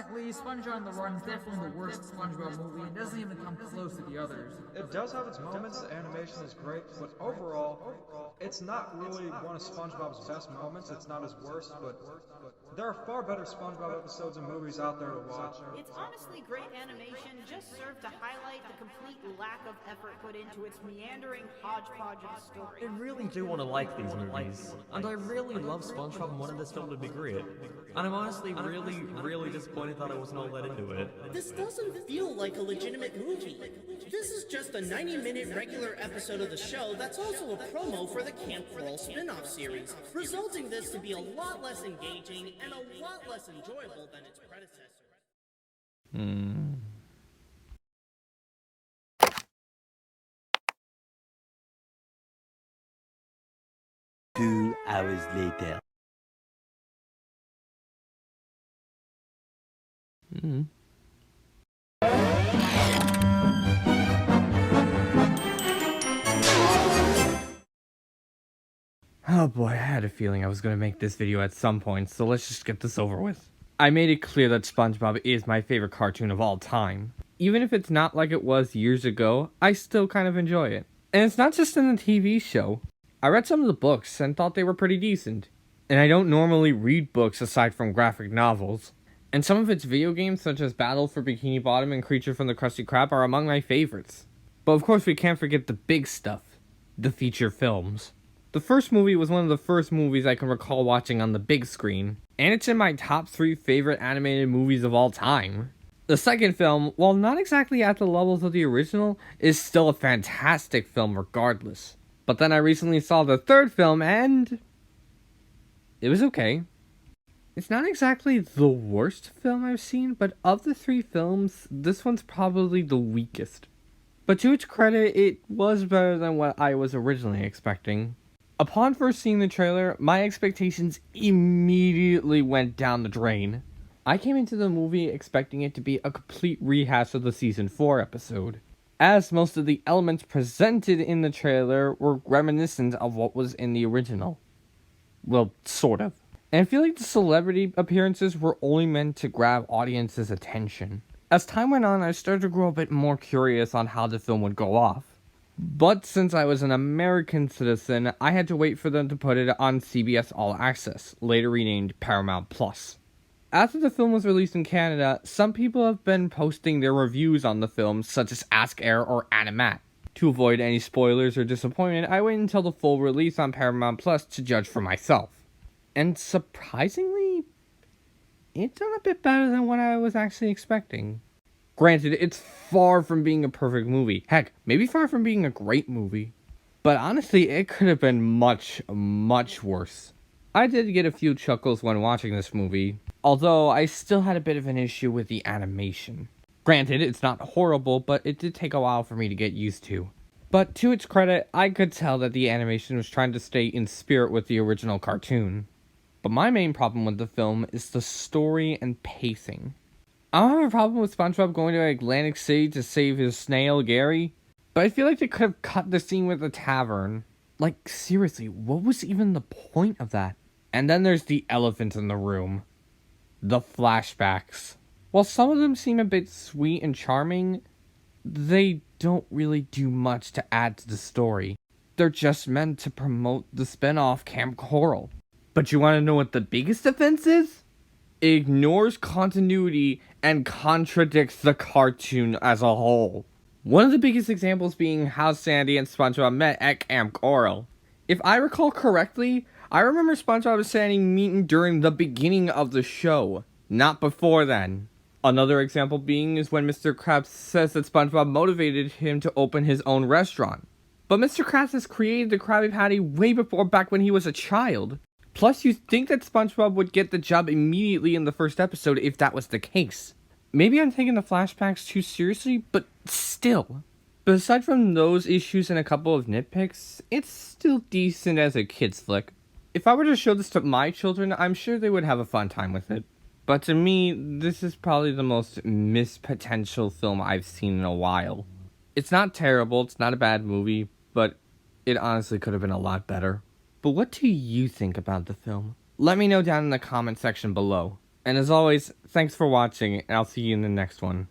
Definitely, SpongeBob on the Run is definitely the worst SpongeBob movie and doesn't even come close to the others. It does have its moments, the animation is great, but overall, it's not really one of SpongeBob's best moments. It's not his worst, but there are far better SpongeBob episodes and movies out there to watch. Its honestly great animation just served to highlight the complete lack of effort put into its meandering hodgepodge of story. I really do want to like these movies, and I really love SpongeBob and wanted this film to be great. And I'm honestly really disappointed that I wasn't all let into it. This doesn't feel like a legitimate movie. This is just a 90-minute regular episode of the show that's also a promo for the Camp Coral spin-off series, resulting this to be a lot less engaging and a lot less enjoyable than its predecessor. 2 hours later. Oh boy, I had a feeling I was going to make this video at some point, so let's just get this over with. I made it clear that SpongeBob is my favorite cartoon of all time. Even if it's not like it was years ago, I still kind of enjoy it. And it's not just in the TV show. I read some of the books and thought they were pretty decent. And I don't normally read books aside from graphic novels. And some of its video games, such as Battle for Bikini Bottom and Creature from the Krusty Krab, are among my favorites. But of course we can't forget the big stuff. The feature films. The first movie was one of the first movies I can recall watching on the big screen, and it's in my top 3 favorite animated movies of all time. The second film, while not exactly at the levels of the original, is still a fantastic film regardless. But then I recently saw the third film and it was okay. It's not exactly the worst film I've seen, but of the 3 films, this one's probably the weakest. But to its credit, it was better than what I was originally expecting. Upon first seeing the trailer, my expectations immediately went down the drain. I came into the movie expecting it to be a complete rehash of the Season 4 episode, as most of the elements presented in the trailer were reminiscent of what was in the original. Well, sort of. And I feel like the celebrity appearances were only meant to grab audiences' attention. As time went on, I started to grow a bit more curious on how the film would go off. But since I was an American citizen, I had to wait for them to put it on CBS All Access, later renamed Paramount Plus. After the film was released in Canada, some people have been posting their reviews on the film, such as Ask Air or Animat. To avoid any spoilers or disappointment, I waited until the full release on Paramount Plus to judge for myself. And surprisingly, it's done a bit better than what I was actually expecting. Granted, it's far from being a perfect movie. Heck, maybe far from being a great movie. But honestly, it could have been much worse. I did get a few chuckles when watching this movie, although I still had a bit of an issue with the animation. Granted, it's not horrible, but it did take a while for me to get used to. But to its credit, I could tell that the animation was trying to stay in spirit with the original cartoon. But my main problem with the film is the story and pacing. I don't have a problem with SpongeBob going to Atlantic City to save his snail, Gary, but I feel like they could have cut the scene with the tavern. Like, seriously, what was even the point of that? And then there's the elephant in the room. The flashbacks. While some of them seem a bit sweet and charming, they don't really do much to add to the story. They're just meant to promote the spin-off Camp Coral. But you want to know what the biggest offense is? It ignores continuity and contradicts the cartoon as a whole. One of the biggest examples being how Sandy and SpongeBob met at Camp Coral. If I recall correctly, I remember SpongeBob and Sandy meeting during the beginning of the show, not before then. Another example being is when Mr. Krabs says that SpongeBob motivated him to open his own restaurant. But Mr. Krabs has created the Krabby Patty way before back when he was a child. Plus, you'd think that SpongeBob would get the job immediately in the first episode if that was the case. Maybe I'm taking the flashbacks too seriously, but still. But aside from those issues and a couple of nitpicks, it's still decent as a kid's flick. If I were to show this to my children, I'm sure they would have a fun time with it. But to me, this is probably the most missed potential film I've seen in a while. It's not terrible, it's not a bad movie, but it honestly could have been a lot better. But what do you think about the film? Let me know down in the comment section below. And as always, thanks for watching, and I'll see you in the next one.